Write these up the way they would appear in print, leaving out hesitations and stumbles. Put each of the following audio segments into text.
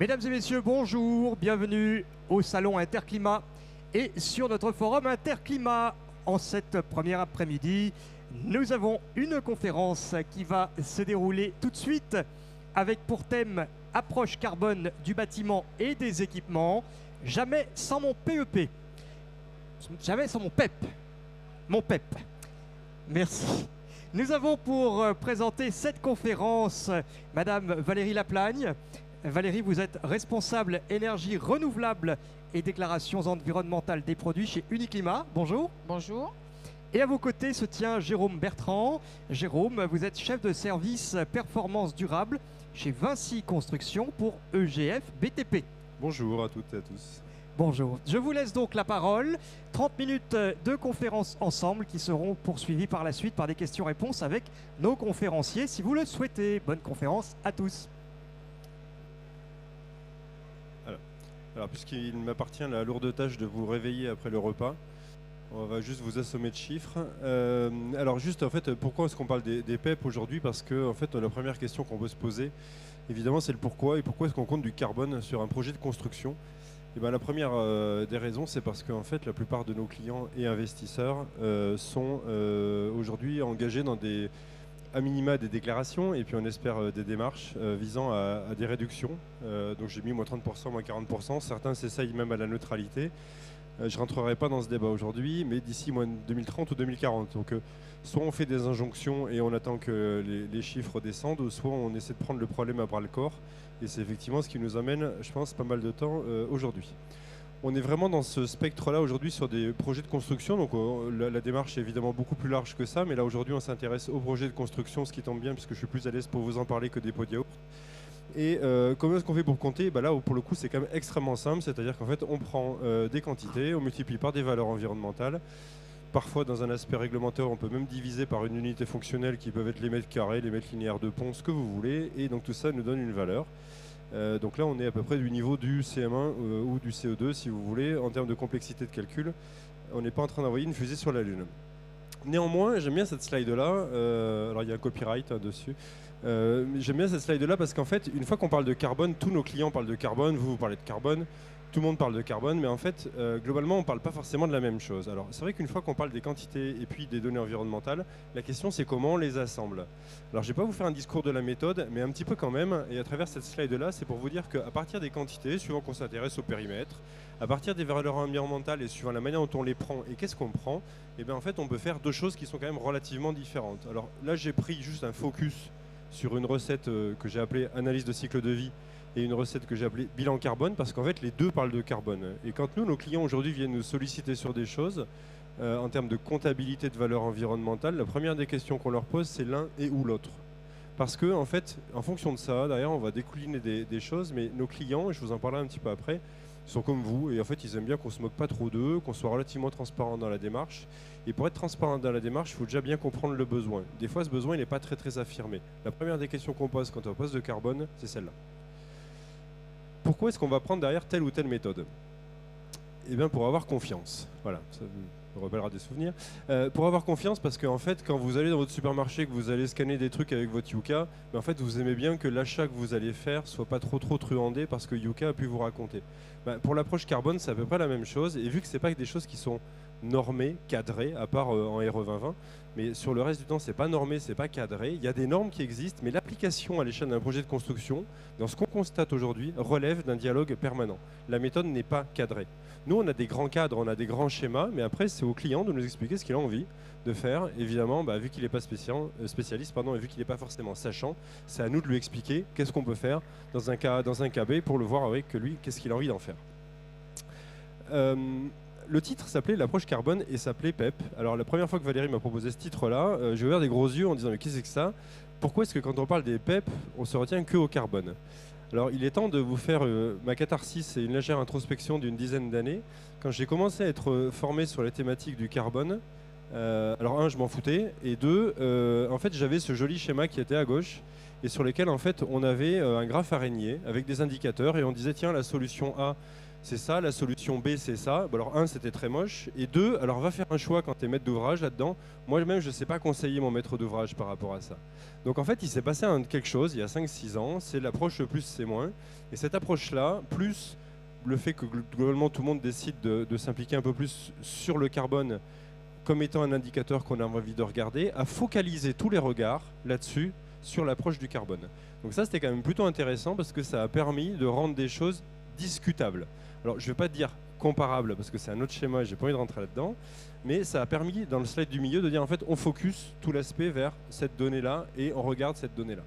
Mesdames et messieurs, bonjour, bienvenue au Salon Interclimat et sur notre forum Interclimat. En cette première après-midi, nous avons une conférence qui va se dérouler tout de suite avec pour thème approche carbone du bâtiment et des équipements. Jamais sans mon PEP. Jamais sans mon PEP. Mon PEP. Merci. Nous avons pour présenter cette conférence Madame Valérie Laplagne. Valérie, vous êtes responsable énergie renouvelable et déclarations environnementales des produits chez Uniclimat. Bonjour. Bonjour. Et à vos côtés se tient Jérôme Bertrand. Jérôme, vous êtes chef de service performance durable chez Vinci Construction pour EGF BTP. Bonjour à toutes et à tous. Bonjour. Je vous laisse donc la parole. 30 minutes de conférence ensemble qui seront poursuivies par la suite par des questions-réponses avec nos conférenciers si vous le souhaitez. Bonne conférence à tous. Alors, puisqu'il m'appartient la lourde tâche de vous réveiller après le repas, on va juste vous assommer de chiffres. Alors juste, en fait, pourquoi est-ce qu'on parle des PEP aujourd'hui? Parce que, en fait, la première question qu'on peut se poser, évidemment, c'est le pourquoi. Et pourquoi est-ce qu'on compte du carbone sur un projet de construction? Et bien, la première des raisons, c'est parce qu'en fait, la plupart de nos clients et investisseurs sont aujourd'hui engagés dans à minima des déclarations et puis on espère des démarches visant à des réductions. Donc j'ai mis moins 30%, moins 40%. Certains s'essayent même à la neutralité. Je ne rentrerai pas dans ce débat aujourd'hui, mais d'ici moins 2030 ou 2040. Donc soit on fait des injonctions et on attend que les chiffres descendent, soit on essaie de prendre le problème à bras le corps. Et c'est effectivement ce qui nous amène, je pense, pas mal de temps aujourd'hui. On est vraiment dans ce spectre-là aujourd'hui sur des projets de construction. Donc la démarche est évidemment beaucoup plus large que ça, mais là aujourd'hui on s'intéresse aux projets de construction, ce qui tombe bien puisque je suis plus à l'aise pour vous en parler que des pots de yaourt. Et comment est-ce qu'on fait pour compter? Là pour le coup c'est quand même extrêmement simple, c'est-à-dire qu'en fait on prend des quantités, on multiplie par des valeurs environnementales. Parfois dans un aspect réglementaire on peut même diviser par une unité fonctionnelle qui peuvent être les mètres carrés, les mètres linéaires de pont, ce que vous voulez, et donc tout ça nous donne une valeur. Donc là on est à peu près du niveau du CM1 ou du CO2 si vous voulez en termes de complexité de calcul. On n'est pas en train d'envoyer une fusée sur la Lune. Néanmoins j'aime bien cette slide là, alors il y a un copyright dessus. J'aime bien cette slide là parce qu'en fait une fois qu'on parle de carbone, tous nos clients parlent de carbone, vous parlez de carbone, tout le monde parle de carbone, mais en fait globalement on ne parle pas forcément de la même chose. Alors c'est vrai qu'une fois qu'on parle des quantités et puis des données environnementales, la question c'est comment on les assemble. Alors je ne vais pas vous faire un discours de la méthode, mais un petit peu quand même, et à travers cette slide là c'est pour vous dire qu'à partir des quantités, suivant qu'on s'intéresse au périmètre, à partir des valeurs environnementales et suivant la manière dont on les prend et qu'est-ce qu'on prend, et bien en fait on peut faire deux choses qui sont quand même relativement différentes. Alors là j'ai pris juste un focus sur une recette que j'ai appelée analyse de cycle de vie et une recette que j'ai appelée bilan carbone parce qu'en fait les deux parlent de carbone. Et quand nous, nos clients aujourd'hui viennent nous solliciter sur des choses en termes de comptabilité de valeur environnementale, la première des questions qu'on leur pose c'est l'un et ou l'autre. Parce que en fait, en fonction de ça, derrière on va décliner des choses, mais nos clients, et je vous en parlerai un petit peu après, sont comme vous et en fait ils aiment bien qu'on se moque pas trop d'eux, qu'on soit relativement transparent dans la démarche. Et pour être transparent dans la démarche, il faut déjà bien comprendre le besoin. Des fois ce besoin il n'est pas très affirmé. La première des questions qu'on pose quand on pose de carbone, c'est celle-là. Pourquoi est-ce qu'on va prendre derrière telle ou telle méthode? Eh bien pour avoir confiance. Voilà, ça vous rappellera des souvenirs. Pour avoir confiance parce qu'en fait quand vous allez dans votre supermarché, que vous allez scanner des trucs avec votre Yuka, en fait vous aimez bien que l'achat que vous allez faire soit pas trop truandé parce que Yuka a pu vous raconter. Pour l'approche carbone c'est à peu près la même chose et vu que c'est pas que des choses qui sont normées, cadrées, à part en RE 2020, mais sur le reste du temps c'est pas normé, c'est pas cadré, il y a des normes qui existent, mais l'application à l'échelle d'un projet de construction, dans ce qu'on constate aujourd'hui, relève d'un dialogue permanent. La méthode n'est pas cadrée. Nous on a des grands cadres, on a des grands schémas, mais après c'est au client de nous expliquer ce qu'il a envie de faire. Évidemment, vu qu'il n'est pas spécialiste et vu qu'il n'est pas forcément sachant, c'est à nous de lui expliquer qu'est-ce qu'on peut faire dans un cas B pour le voir avec lui, qu'est-ce qu'il a envie d'en faire. Le titre s'appelait l'approche carbone et s'appelait PEP. Alors la première fois que Valérie m'a proposé ce titre-là, j'ai ouvert des gros yeux en disant mais qu'est-ce que c'est que ça? Pourquoi est-ce que quand on parle des PEP, on se retient que au carbone? Alors il est temps de vous faire ma catharsis et une légère introspection d'une dizaine d'années. Quand j'ai commencé à être formé sur la thématique du carbone, alors un, je m'en foutais, et deux, en fait j'avais ce joli schéma qui était à gauche et sur lequel en fait on avait un graphe araignée avec des indicateurs et on disait tiens la solution A c'est ça, la solution B c'est ça. Bon, alors 1 c'était très moche, et 2, alors va faire un choix quand tu es maître d'ouvrage là-dedans. Moi-même je ne sais pas conseiller mon maître d'ouvrage par rapport à ça. Donc en fait il s'est passé quelque chose il y a 5-6 ans, c'est l'approche plus c'est moins. Et cette approche-là, plus le fait que globalement tout le monde décide de s'impliquer un peu plus sur le carbone comme étant un indicateur qu'on a envie de regarder, a focalisé tous les regards là-dessus, sur l'approche du carbone. Donc ça c'était quand même plutôt intéressant parce que ça a permis de rendre des choses discutables. Alors je ne vais pas dire comparable parce que c'est un autre schéma et j'ai pas envie de rentrer là-dedans, mais ça a permis dans le slide du milieu de dire en fait on focus tout l'aspect vers cette donnée-là et on regarde cette donnée-là.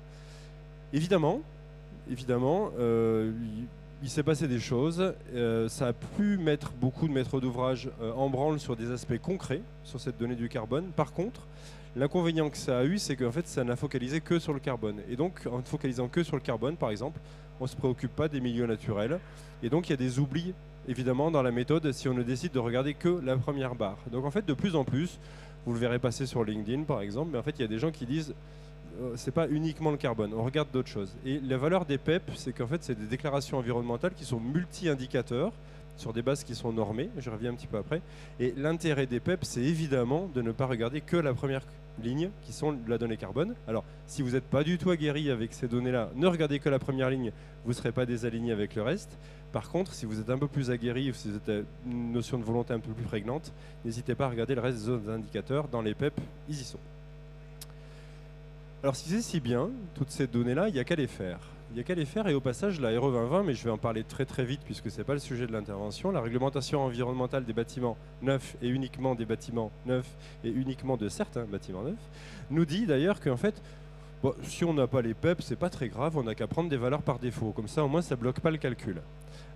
Évidemment, il s'est passé des choses, ça a pu mettre beaucoup de maîtres d'ouvrage en branle sur des aspects concrets sur cette donnée du carbone. Par contre, l'inconvénient que ça a eu, c'est qu'en fait ça n'a focalisé que sur le carbone. Et donc en focalisant que sur le carbone, par exemple, on ne se préoccupe pas des milieux naturels. Et donc il y a des oublis, évidemment, dans la méthode si on ne décide de regarder que la première barre. Donc en fait, de plus en plus, vous le verrez passer sur LinkedIn, par exemple, mais en fait, il y a des gens qui disent c'est pas uniquement le carbone, on regarde d'autres choses. Et la valeur des PEP, c'est qu'en fait, c'est des déclarations environnementales qui sont multi-indicateurs, sur des bases qui sont normées, je reviens un petit peu après. Et l'intérêt des PEP, c'est évidemment de ne pas regarder que la première ligne, qui sont la donnée carbone. Alors, si vous n'êtes pas du tout aguerri avec ces données-là, ne regardez que la première ligne, vous ne serez pas désaligné avec le reste. Par contre, si vous êtes un peu plus aguerri, ou si vous avez une notion de volonté un peu plus prégnante, n'hésitez pas à regarder le reste des autres indicateurs. Dans les PEP, ils y sont. Alors, si c'est si bien, toutes ces données-là, il n'y a qu'à les faire. Il n'y a qu'à les faire, et au passage, la RE 2020, mais je vais en parler très très vite puisque ce n'est pas le sujet de l'intervention, la réglementation environnementale des bâtiments neufs et uniquement des bâtiments neufs et uniquement de certains bâtiments neufs, nous dit d'ailleurs qu'en fait, bon, si on n'a pas les PEP, c'est pas très grave, on n'a qu'à prendre des valeurs par défaut. Comme ça, au moins, ça ne bloque pas le calcul.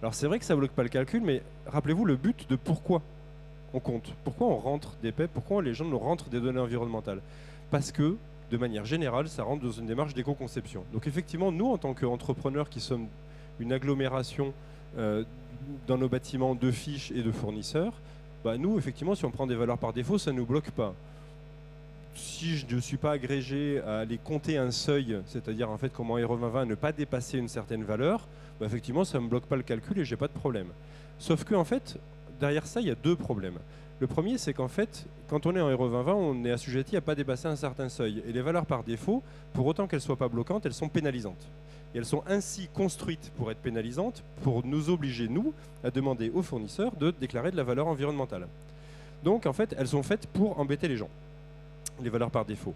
Alors, c'est vrai que ça ne bloque pas le calcul, mais rappelez-vous le but de pourquoi on compte. Pourquoi on rentre des PEP, pourquoi les gens nous rentrent des données environnementales. Parce que, de manière générale, ça rentre dans une démarche d'éco-conception. Donc effectivement, nous, en tant qu'entrepreneurs qui sommes une agglomération dans nos bâtiments de fiches et de fournisseurs, bah nous, effectivement, si on prend des valeurs par défaut, ça ne nous bloque pas. Si je ne suis pas agrégé à aller compter un seuil, c'est-à-dire en fait comment RE 2020 ne pas dépasser une certaine valeur, bah effectivement, ça ne me bloque pas le calcul et j'ai pas de problème. Sauf que en fait, derrière ça, il y a deux problèmes. Le premier, c'est qu'en fait, quand on est en RE 2020, on est assujetti à ne pas dépasser un certain seuil. Et les valeurs par défaut, pour autant qu'elles ne soient pas bloquantes, elles sont pénalisantes. Et elles sont ainsi construites pour être pénalisantes, pour nous obliger, nous, à demander aux fournisseurs de déclarer de la valeur environnementale. Donc, en fait, elles sont faites pour embêter les gens, les valeurs par défaut.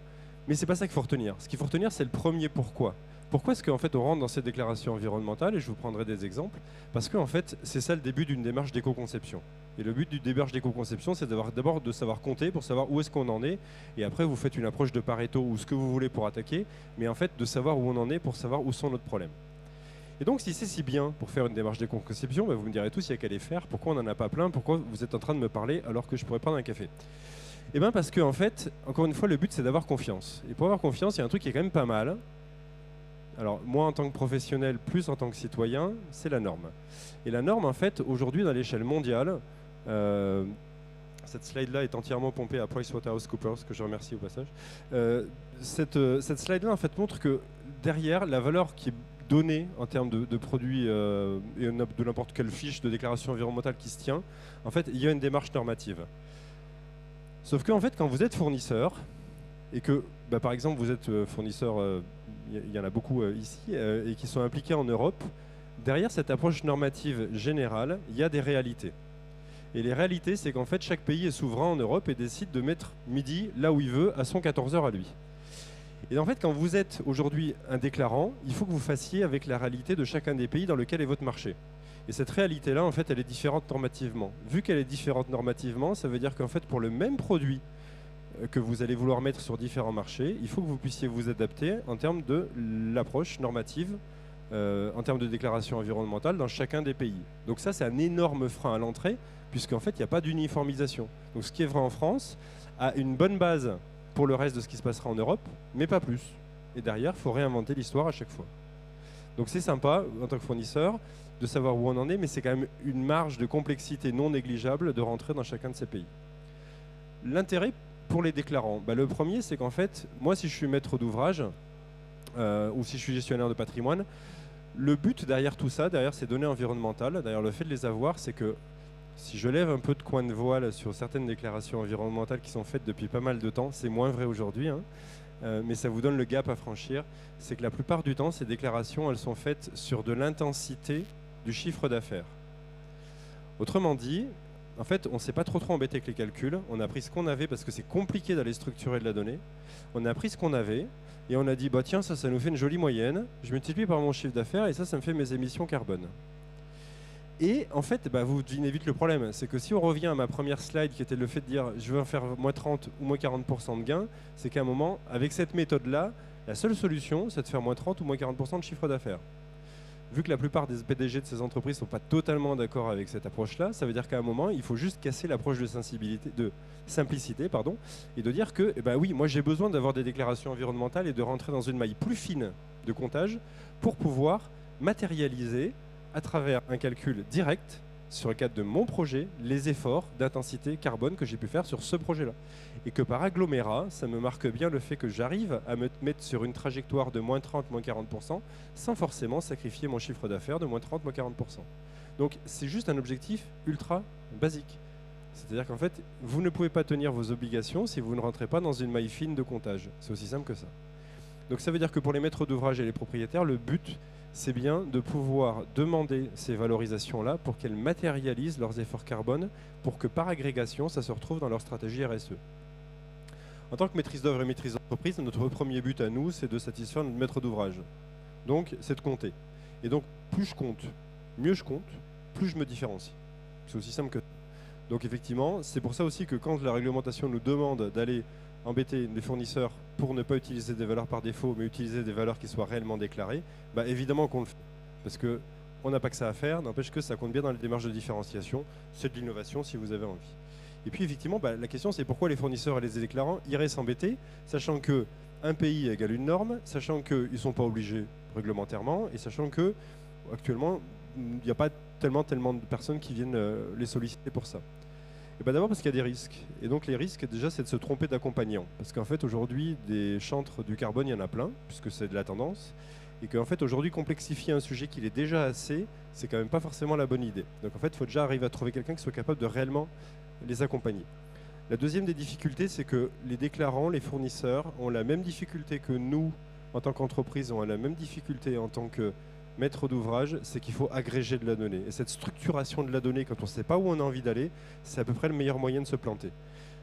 Mais ce n'est pas ça qu'il faut retenir. Ce qu'il faut retenir, c'est le premier pourquoi. Pourquoi est-ce qu'en fait on rentre dans ces déclarations environnementales? Et je vous prendrai des exemples. Parce qu'en fait, c'est ça le début d'une démarche d'éco-conception. Et le but d'une démarche d'éco-conception, c'est d'abord de savoir compter pour savoir où est-ce qu'on en est. Et après, vous faites une approche de Pareto ou ce que vous voulez pour attaquer. Mais en fait, de savoir où on en est pour savoir où sont nos problèmes. Et donc, si c'est si bien pour faire une démarche d'éco-conception, bah, vous me direz tous, il y a qu'à les faire. Pourquoi on n'en a pas plein? Pourquoi vous êtes en train de me parler alors que je pourrais prendre un café? Eh bien, parce que, en fait, encore une fois, le but, c'est d'avoir confiance. Et pour avoir confiance, il y a un truc qui est quand même pas mal. Alors, moi, en tant que professionnel, plus en tant que citoyen, c'est la norme. Et la norme, en fait, aujourd'hui, dans l'échelle mondiale, cette slide-là est entièrement pompée à PricewaterhouseCoopers, que je remercie au passage. Cette slide-là, en fait, montre que derrière, la valeur qui est donnée en termes de produits et de n'importe quelle fiche de déclaration environnementale qui se tient, en fait, il y a une démarche normative. Sauf qu'en fait, quand vous êtes fournisseur, et que, bah, par exemple, vous êtes fournisseur, il y en a beaucoup ici, et qui sont impliqués en Europe, derrière cette approche normative générale, il y a des réalités. Et les réalités, c'est qu'en fait, chaque pays est souverain en Europe et décide de mettre midi là où il veut, à son 14h à lui. Et en fait, quand vous êtes aujourd'hui un déclarant, il faut que vous fassiez avec la réalité de chacun des pays dans lequel est votre marché. Et cette réalité-là, en fait, elle est différente normativement. Vu qu'elle est différente normativement, ça veut dire qu'en fait, pour le même produit que vous allez vouloir mettre sur différents marchés, il faut que vous puissiez vous adapter en termes de l'approche normative, en termes de déclaration environnementale dans chacun des pays. Donc ça, c'est un énorme frein à l'entrée, puisqu'en fait, il n'y a pas d'uniformisation. Donc ce qui est vrai en France a une bonne base pour le reste de ce qui se passera en Europe, mais pas plus. Et derrière, il faut réinventer l'histoire à chaque fois. Donc c'est sympa, en tant que fournisseur, de savoir où on en est, mais c'est quand même une marge de complexité non négligeable de rentrer dans chacun de ces pays. L'intérêt pour les déclarants, bah, le premier, c'est qu'en fait, moi, si je suis maître d'ouvrage, ou si je suis gestionnaire de patrimoine, Le but derrière tout ça, derrière ces données environnementales, derrière le fait de les avoir, c'est que si je lève un peu de coin de voile sur certaines déclarations environnementales qui sont faites depuis pas mal de temps, c'est moins vrai aujourd'hui, hein, mais ça vous donne le gap à franchir, c'est que la plupart du temps, ces déclarations, elles sont faites sur de l'intensité du chiffre d'affaires. Autrement dit, en fait, on ne s'est pas trop embêté avec les calculs, on a pris ce qu'on avait parce que c'est compliqué d'aller structurer de la donnée, on a pris ce qu'on avait, et on a dit, bah tiens, ça nous fait une jolie moyenne, je multiplie par mon chiffre d'affaires, et ça me fait mes émissions carbone. Et en fait, bah, vous devinez vite le problème, c'est que si on revient à ma première slide qui était le fait de dire je veux en faire moins 30 ou moins 40% de gains, c'est qu'à un moment, avec cette méthode-là, la seule solution, c'est de faire moins 30 ou moins 40% de chiffre d'affaires. Vu que la plupart des PDG de ces entreprises ne sont pas totalement d'accord avec cette approche-là, ça veut dire qu'à un moment, il faut juste casser l'approche de simplicité, et de dire que, bah oui, moi j'ai besoin d'avoir des déclarations environnementales et de rentrer dans une maille plus fine de comptage pour pouvoir matérialiser à travers un calcul direct sur le cadre de mon projet, les efforts d'intensité carbone que j'ai pu faire sur ce projet-là. Et que par agglomérat, ça me marque bien le fait que j'arrive à me mettre sur une trajectoire de moins 30, moins 40%, sans forcément sacrifier mon chiffre d'affaires de moins 30, moins 40%. Donc c'est juste un objectif ultra basique. C'est-à-dire qu'en fait, vous ne pouvez pas tenir vos obligations si vous ne rentrez pas dans une maille fine de comptage. C'est aussi simple que ça. Donc ça veut dire que pour les maîtres d'ouvrage et les propriétaires, le but, c'est bien de pouvoir demander ces valorisations-là pour qu'elles matérialisent leurs efforts carbone, pour que par agrégation, ça se retrouve dans leur stratégie RSE. En tant que maîtrise d'œuvre et maîtrise d'entreprise, notre premier but à nous, c'est de satisfaire notre maître d'ouvrage. Donc, c'est de compter. Et donc, plus je compte, mieux je compte, plus je me différencie. C'est aussi simple que ça. Donc, effectivement, c'est pour ça aussi que quand la réglementation nous demande d'aller embêter les fournisseurs pour ne pas utiliser des valeurs par défaut, mais utiliser des valeurs qui soient réellement déclarées, bah évidemment qu'on le fait. Parce qu'on n'a pas que ça à faire, n'empêche que ça compte bien dans les démarches de différenciation. C'est de l'innovation si vous avez envie. Et puis effectivement, bah, la question c'est pourquoi les fournisseurs et les déclarants iraient s'embêter, sachant qu'un pays égale une norme, sachant qu'ils ne sont pas obligés réglementairement, et sachant qu'actuellement, il n'y a pas tellement de personnes qui viennent les solliciter pour ça. Et bah d'abord parce qu'il y a des risques. Et donc les risques, déjà, c'est de se tromper d'accompagnant. Parce qu'en fait, aujourd'hui, des chantres du carbone, il y en a plein, puisque c'est de la tendance. Et qu'en fait, aujourd'hui, complexifier un sujet qu'il est déjà assez, c'est quand même pas forcément la bonne idée. Donc en fait, il faut déjà arriver à trouver quelqu'un qui soit capable de réellement les accompagner. La deuxième des difficultés, c'est que les déclarants, les fournisseurs, ont la même difficulté que nous, en tant qu'entreprise, ont la même difficulté en tant que maître d'ouvrage, c'est qu'il faut agréger de la donnée. Et cette structuration de la donnée, quand on ne sait pas où on a envie d'aller, c'est à peu près le meilleur moyen de se planter.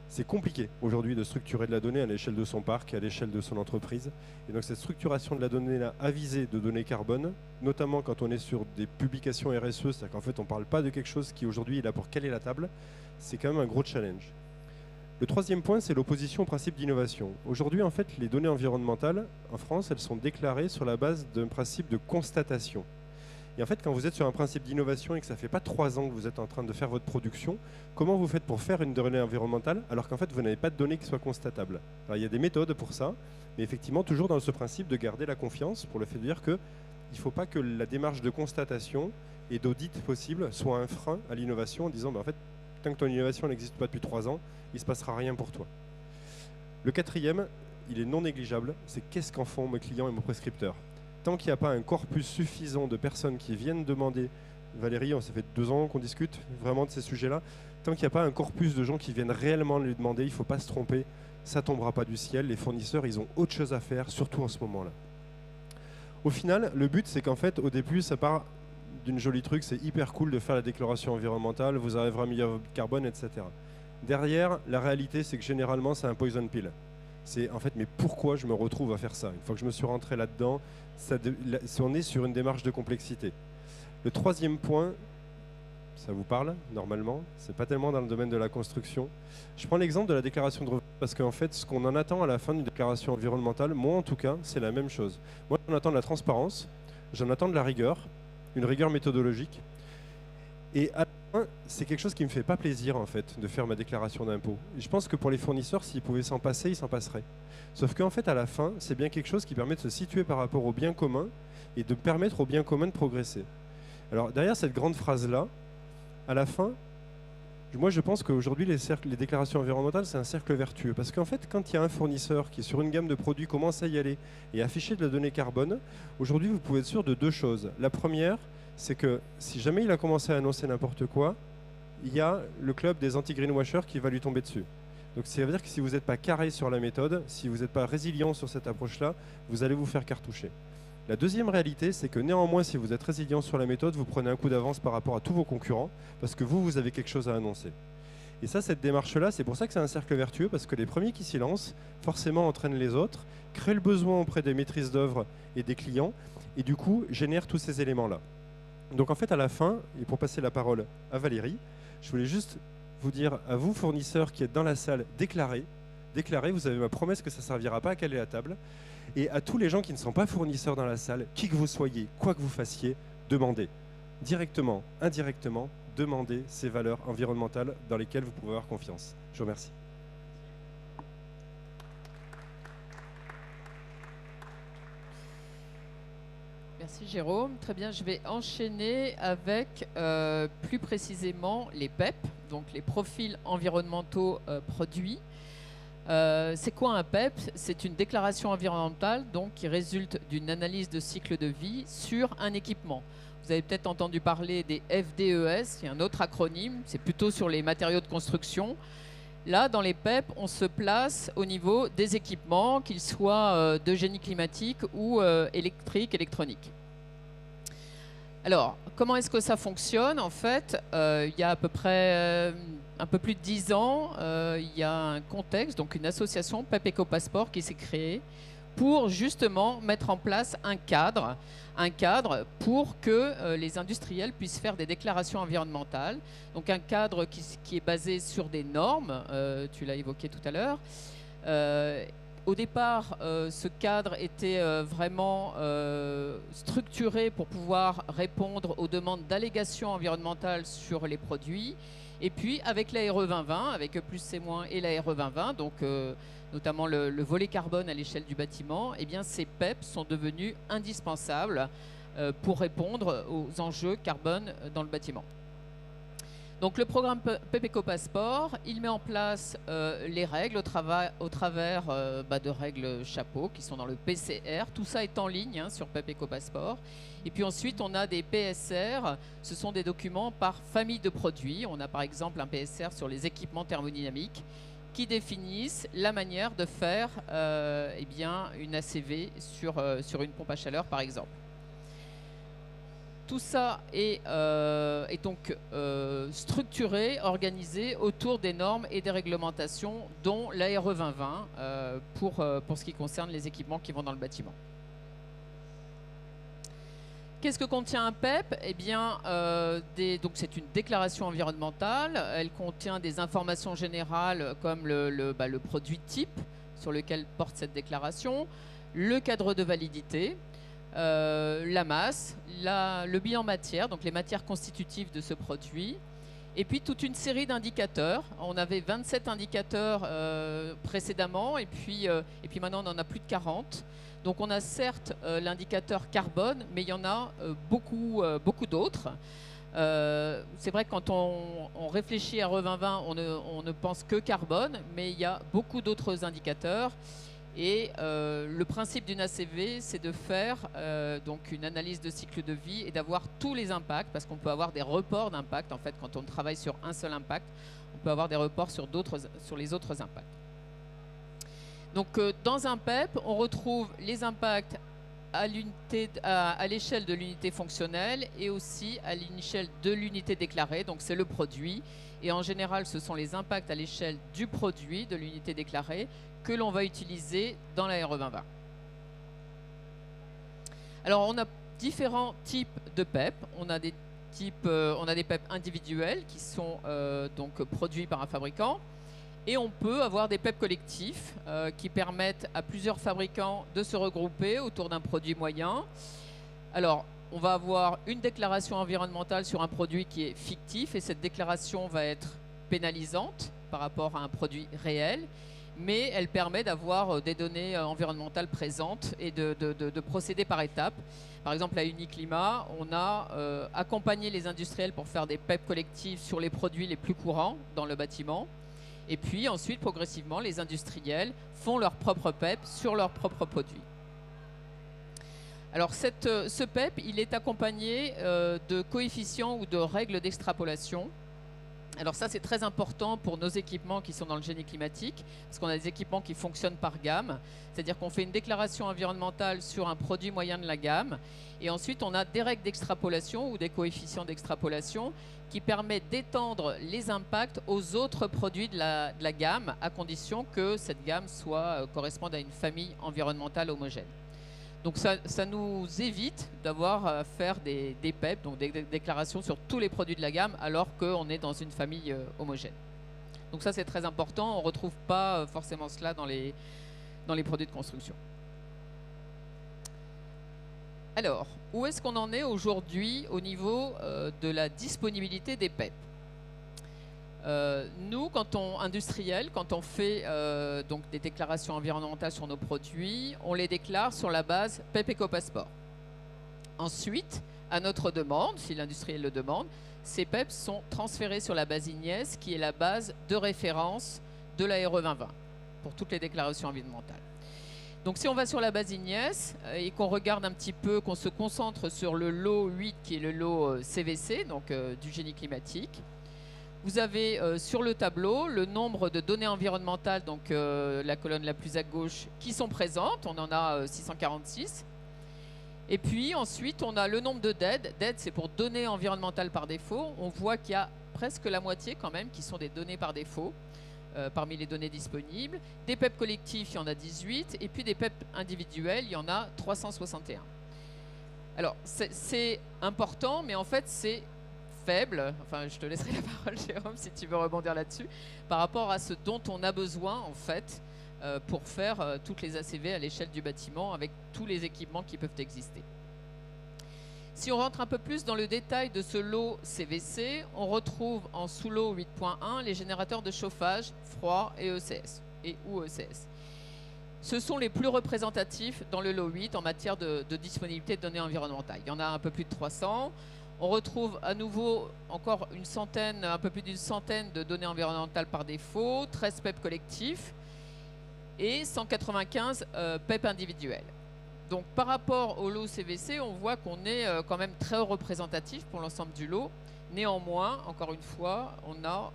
C'est compliqué aujourd'hui de structurer de la donnée à l'échelle de son parc, à l'échelle de son entreprise. Et donc cette structuration de la donnée-là, avisée de données carbone, notamment quand on est sur des publications RSE, c'est-à-dire qu'en fait on ne parle pas de quelque chose qui aujourd'hui est là pour caler la table, c'est quand même un gros challenge. Le troisième point, c'est l'opposition au principe d'innovation. Aujourd'hui, en fait, les données environnementales, en France, elles sont déclarées sur la base d'un principe de constatation. Et en fait, quand vous êtes sur un principe d'innovation et que ça ne fait pas 3 ans que vous êtes en train de faire votre production, comment vous faites pour faire une donnée environnementale alors qu'en fait, vous n'avez pas de données qui soient constatables? Alors, il y a des méthodes pour ça, mais effectivement, toujours dans ce principe de garder la confiance pour le fait de dire qu'il ne faut pas que la démarche de constatation et d'audit possible soit un frein à l'innovation en disant, en fait, tant que ton innovation n'existe pas depuis 3 ans, il ne se passera rien pour toi. Le quatrième, il est non négligeable, c'est qu'est-ce qu'en font mes clients et mes prescripteurs. Tant qu'il n'y a pas un corpus suffisant de personnes qui viennent demander, Valérie, ça fait 2 ans qu'on discute vraiment de ces sujets-là, tant qu'il n'y a pas un corpus de gens qui viennent réellement lui demander, il ne faut pas se tromper, ça ne tombera pas du ciel, les fournisseurs, ils ont autre chose à faire, surtout en ce moment-là. Au final, le but, c'est qu'en fait, au début, ça part d'une jolie truc, c'est hyper cool de faire la déclaration environnementale, vous arriverez à meilleur carbone, etc. Derrière, la réalité, c'est que généralement, c'est un poison pill. C'est en fait, mais pourquoi je me retrouve à faire ça? Une fois que je me suis rentré là-dedans, on est sur une démarche de complexité. Le troisième point, ça vous parle normalement, c'est pas tellement dans le domaine de la construction. Je prends l'exemple de la déclaration de revenus parce qu'en fait, ce qu'on en attend à la fin d'une déclaration environnementale, moi en tout cas, c'est la même chose. Moi, j'en attends de la transparence, j'en attends de la rigueur, une rigueur méthodologique. Et à la fin, c'est quelque chose qui ne me fait pas plaisir en fait de faire ma déclaration d'impôt. Je pense que pour les fournisseurs, s'ils pouvaient s'en passer, ils s'en passeraient. Sauf qu'en fait, à la fin, c'est bien quelque chose qui permet de se situer par rapport au bien commun et de permettre au bien commun de progresser. Alors derrière cette grande phrase-là, à la fin, Moi, je pense qu'aujourd'hui, les déclarations environnementales, c'est un cercle vertueux. Parce qu'en fait, quand il y a un fournisseur qui, sur une gamme de produits, commence à y aller et afficher de la donnée carbone, aujourd'hui, vous pouvez être sûr de deux choses. La première, c'est que si jamais il a commencé à annoncer n'importe quoi, il y a le club des anti-greenwashers qui va lui tomber dessus. Donc ça veut dire que si vous n'êtes pas carré sur la méthode, si vous n'êtes pas résilient sur cette approche-là, vous allez vous faire cartoucher. La deuxième réalité, c'est que néanmoins, si vous êtes résilient sur la méthode, vous prenez un coup d'avance par rapport à tous vos concurrents, parce que vous avez quelque chose à annoncer. Et ça, cette démarche-là, c'est pour ça que c'est un cercle vertueux, parce que les premiers qui s'y lancent, forcément entraînent les autres, créent le besoin auprès des maîtrises d'œuvre et des clients, et du coup, génèrent tous ces éléments-là. Donc en fait, à la fin, et pour passer la parole à Valérie, je voulais juste vous dire à vous, fournisseurs qui êtes dans la salle, déclarez, vous avez ma promesse que ça ne servira pas à caler la table. Et à tous les gens qui ne sont pas fournisseurs dans la salle, qui que vous soyez, quoi que vous fassiez, demandez. Directement, indirectement, demandez ces valeurs environnementales dans lesquelles vous pouvez avoir confiance. Je vous remercie. Merci Jérôme. Très bien, je vais enchaîner avec plus précisément les PEP, donc les profils environnementaux produits. C'est quoi un PEP? C'est une déclaration environnementale donc, qui résulte d'une analyse de cycle de vie sur un équipement. Vous avez peut-être entendu parler des FDES, il y a un autre acronyme, c'est plutôt sur les matériaux de construction. Là, dans les PEP, on se place au niveau des équipements, qu'ils soient de génie climatique ou électrique, électronique. Alors, comment est-ce que ça fonctionne? En fait, il y a à peu près un peu plus de 10 ans, il y a un contexte, donc une association, PEP Eco-Passport, qui s'est créée pour justement mettre en place un cadre pour que les industriels puissent faire des déclarations environnementales. Donc un cadre qui est basé sur des normes, tu l'as évoqué tout à l'heure. Au départ, ce cadre était vraiment structuré pour pouvoir répondre aux demandes d'allégations environnementales sur les produits. Et puis avec la RE 2020, avec E+, C- et la RE 2020, donc notamment le volet carbone à l'échelle du bâtiment, eh bien, ces PEP sont devenus indispensables pour répondre aux enjeux carbone dans le bâtiment. Donc le programme PEP Eco-Passport, il met en place les règles au travers de règles chapeaux qui sont dans le PCR. Tout ça est en ligne sur PEP Eco-Passport. Et puis ensuite, on a des PSR. Ce sont des documents par famille de produits. On a par exemple un PSR sur les équipements thermodynamiques qui définissent la manière de faire eh bien, une ACV sur une pompe à chaleur, par exemple. Tout ça est donc structuré, organisé autour des normes et des réglementations, dont la RE 2020 pour ce qui concerne les équipements qui vont dans le bâtiment. Qu'est-ce que contient un PEP? Eh bien, donc c'est une déclaration environnementale. Elle contient des informations générales comme le produit type sur lequel porte cette déclaration, le cadre de validité, la masse, le bilan matière, donc les matières constitutives de ce produit, et puis toute une série d'indicateurs. On avait 27 indicateurs précédemment, et puis maintenant on en a plus de 40. Donc on a certes l'indicateur carbone, mais il y en a beaucoup d'autres. C'est vrai que quand on réfléchit à RE 2020, on ne pense que carbone, mais il y a beaucoup d'autres indicateurs. Et le principe d'une ACV, c'est de faire donc une analyse de cycle de vie et d'avoir tous les impacts, parce qu'on peut avoir des reports d'impact. En fait, quand on travaille sur un seul impact, on peut avoir des reports sur les autres impacts. Donc, dans un PEP, on retrouve les impacts à l'échelle de l'unité fonctionnelle et aussi à l'échelle de l'unité déclarée. Donc, c'est le produit. Et en général, ce sont les impacts à l'échelle du produit, de l'unité déclarée, que l'on va utiliser dans la RE 2020. Alors, on a différents types de PEP. On a des PEP individuels qui sont donc produits par un fabricant. Et on peut avoir des PEP collectifs qui permettent à plusieurs fabricants de se regrouper autour d'un produit moyen. Alors, on va avoir une déclaration environnementale sur un produit qui est fictif et cette déclaration va être pénalisante par rapport à un produit réel. mais elle permet d'avoir des données environnementales présentes et de procéder par étapes. Par exemple, à Uniclimat, on a accompagné les industriels pour faire des PEP collectives sur les produits les plus courants dans le bâtiment. Et puis ensuite, progressivement, les industriels font leurs propres PEP sur leurs propres produits. Alors ce PEP, il est accompagné de coefficients ou de règles d'extrapolation. Alors ça, c'est très important pour nos équipements qui sont dans le génie climatique, parce qu'on a des équipements qui fonctionnent par gamme, c'est-à-dire qu'on fait une déclaration environnementale sur un produit moyen de la gamme, et ensuite on a des règles d'extrapolation ou des coefficients d'extrapolation qui permettent d'étendre les impacts aux autres produits de la gamme, à condition que cette gamme corresponde à une famille environnementale homogène. Donc ça nous évite d'avoir à faire des PEP, donc des déclarations sur tous les produits de la gamme, alors qu'on est dans une famille homogène. Donc ça, c'est très important. On ne retrouve pas forcément cela dans les produits de construction. Alors, où est-ce qu'on en est aujourd'hui au niveau de la disponibilité des PEP? Nous, quand on fait donc des déclarations environnementales sur nos produits, on les déclare sur la base PEP Ecopasseport. Ensuite, à notre demande, si l'industriel le demande, ces PEP sont transférés sur la base IGNES, qui est la base de référence de la RE 2020 pour toutes les déclarations environnementales. Donc si on va sur la base IGNES et qu'on regarde un petit peu, qu'on se concentre sur le lot 8 qui est le lot CVC, donc du génie climatique, vous avez sur le tableau le nombre de données environnementales, donc la colonne la plus à gauche, qui sont présentes. On en a 646. Et puis ensuite, on a le nombre de DED. DED, c'est pour données environnementales par défaut. On voit qu'il y a presque la moitié quand même qui sont des données par défaut parmi les données disponibles. Des PEP collectifs, il y en a 18. Et puis des PEP individuels, il y en a 361. Alors, c'est important, mais en fait, c'est faible, enfin je te laisserai la parole Jérôme si tu veux rebondir là-dessus, par rapport à ce dont on a besoin en fait pour faire toutes les ACV à l'échelle du bâtiment avec tous les équipements qui peuvent exister. Si on rentre un peu plus dans le détail de ce lot CVC, on retrouve en sous-lot 8.1 les générateurs de chauffage, froid et ECS ou ECS. Ce sont les plus représentatifs dans le lot 8 en matière de disponibilité de données environnementales. Il y en a un peu plus de 300. On retrouve à nouveau encore un peu plus d'une centaine de données environnementales par défaut, 13 PEP collectifs et 195 PEP individuels. Donc par rapport au lot CVC, on voit qu'on est quand même très représentatif pour l'ensemble du lot. Néanmoins, encore une fois, on a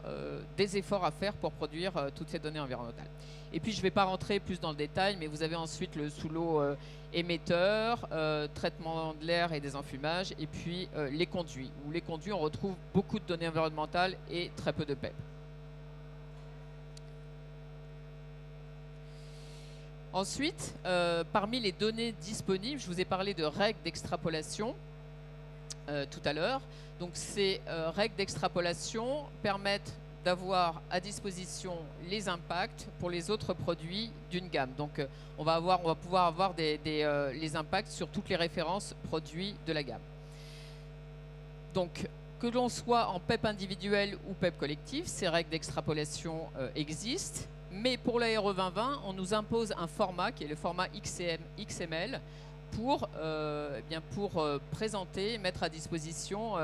des efforts à faire pour produire toutes ces données environnementales. Et puis je ne vais pas rentrer plus dans le détail, mais vous avez ensuite le sous-lot émetteur, traitement de l'air et des enfumages, et puis les conduits. Où les conduits, on retrouve beaucoup de données environnementales et très peu de PEP. Ensuite, parmi les données disponibles, je vous ai parlé de règles d'extrapolation tout à l'heure. Donc ces règles d'extrapolation permettent d'avoir à disposition les impacts pour les autres produits d'une gamme. Donc on va pouvoir avoir les impacts sur toutes les références produits de la gamme. Donc que l'on soit en PEP individuel ou PEP collectif, ces règles d'extrapolation existent. Mais pour la RE 2020, on nous impose un format qui est le format XML pour présenter, mettre à disposition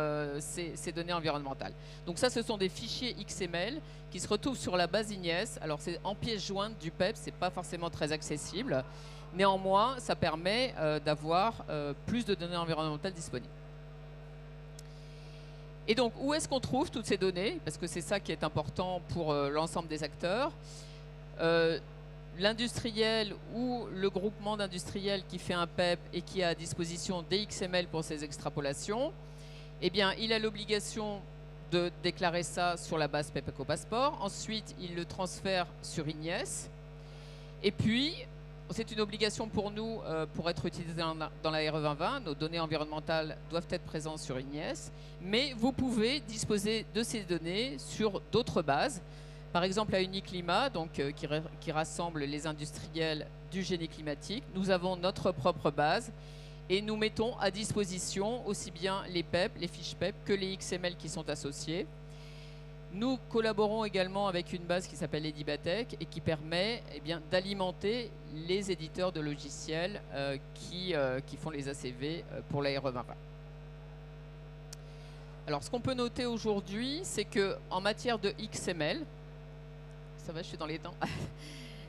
ces données environnementales. Donc ça, ce sont des fichiers XML qui se retrouvent sur la base IGNES. Alors c'est en pièce jointe du PEP, c'est pas forcément très accessible. Néanmoins, ça permet d'avoir plus de données environnementales disponibles. Et donc, où est-ce qu'on trouve toutes ces données? Parce que c'est ça qui est important pour l'ensemble des acteurs. L'industriel ou le groupement d'industriels qui fait un PEP et qui a à disposition des XML pour ses extrapolations, eh bien, il a l'obligation de déclarer ça sur la base PEP Ecopasseport. Ensuite, il le transfère sur IGNES. Et puis, c'est une obligation pour nous pour être utilisé dans la RE 2020. Nos données environnementales doivent être présentes sur IGNES. Mais vous pouvez disposer de ces données sur d'autres bases. Par exemple, à Uniclimat, donc, qui rassemble les industriels du génie climatique, nous avons notre propre base et nous mettons à disposition aussi bien les PEP, les fiches PEP, que les XML qui sont associés. Nous collaborons également avec une base qui s'appelle Edibatech et qui permet d'alimenter les éditeurs de logiciels qui font les ACV pour la RE2020. Alors, ce qu'on peut noter aujourd'hui, c'est qu'en matière de XML, ça va, je suis dans les temps.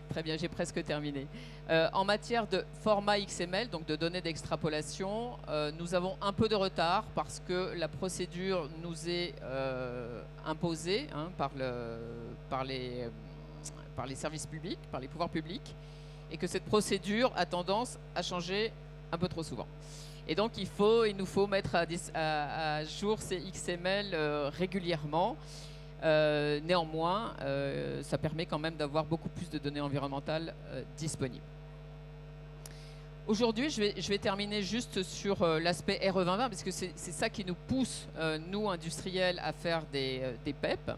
Très bien, j'ai presque terminé. En matière de format XML, donc de données d'extrapolation, nous avons un peu de retard parce que la procédure nous est imposée par les services publics, par les pouvoirs publics, et que cette procédure a tendance à changer un peu trop souvent. Et donc il nous faut mettre à jour ces XML régulièrement. Néanmoins, ça permet quand même d'avoir beaucoup plus de données environnementales disponibles. Aujourd'hui, je vais terminer juste sur l'aspect RE2020, parce que c'est ça qui nous pousse, nous, industriels, à faire des PEP.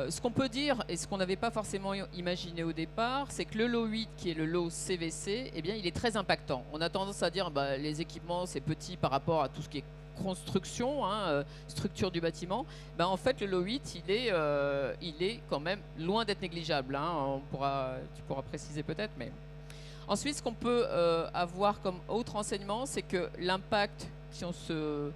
Ce qu'on peut dire, et ce qu'on n'avait pas forcément imaginé au départ, c'est que le lot 8, qui est le lot CVC, eh bien, il est très impactant. On a tendance à dire bah, les équipements, c'est petit par rapport à tout ce qui est construction, structure du bâtiment. Ben, en fait, le lot 8, il est quand même loin d'être négligeable. Tu pourras préciser peut-être, mais... Ensuite, ce qu'on peut avoir comme autre enseignement, c'est que l'impact, si on se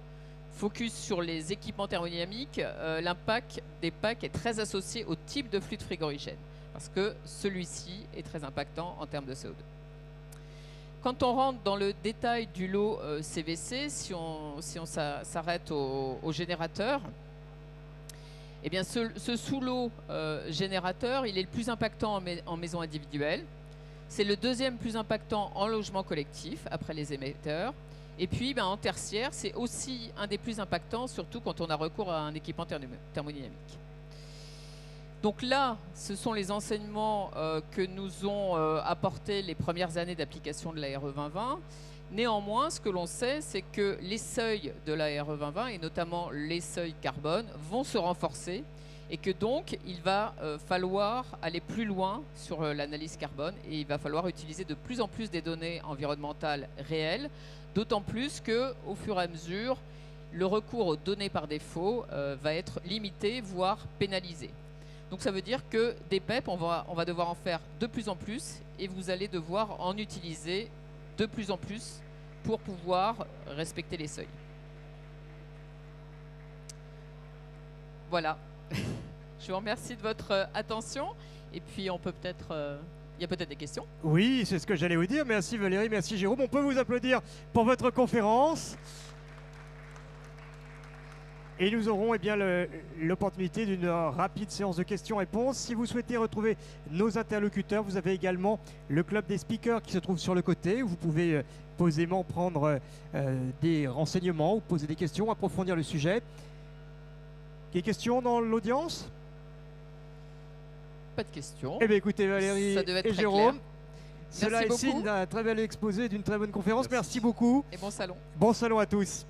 focus sur les équipements thermodynamiques, l'impact des packs est très associé au type de fluide frigorigène, parce que celui-ci est très impactant en termes de CO2. Quand on rentre dans le détail du lot CVC, si on s'arrête au générateur, eh bien ce sous-lot générateur, il est le plus impactant en maison individuelle. C'est le deuxième plus impactant en logement collectif, après les émetteurs. Et puis, en tertiaire, c'est aussi un des plus impactants, surtout quand on a recours à un équipement thermodynamique. Donc là, ce sont les enseignements que nous ont apportés les premières années d'application de la RE2020. Néanmoins, ce que l'on sait, c'est que les seuils de la RE2020, et notamment les seuils carbone, vont se renforcer, et que donc, il va falloir aller plus loin sur l'analyse carbone, et il va falloir utiliser de plus en plus des données environnementales réelles, d'autant plus qu'au fur et à mesure, le recours aux données par défaut va être limité, voire pénalisé. Donc ça veut dire que des PEP, on va devoir en faire de plus en plus, et vous allez devoir en utiliser de plus en plus pour pouvoir respecter les seuils. Voilà. Je vous remercie de votre attention, et puis on peut peut-être... il y a peut-être des questions. Oui, c'est ce que j'allais vous dire. Merci Valérie, merci Jérôme. On peut vous applaudir pour votre conférence. Et nous aurons l'opportunité d'une rapide séance de questions-réponses. Si vous souhaitez retrouver nos interlocuteurs, vous avez également le club des speakers qui se trouve sur le côté. Vous pouvez posément prendre des renseignements ou poser des questions, approfondir le sujet. Des questions dans l'audience ? Pas de questions. Eh bien écoutez Valérie et Jérôme, cela est beaucoup. signe d'un très bel exposé, d'une très bonne conférence. Merci beaucoup. Et bon salon. Bon salon à tous.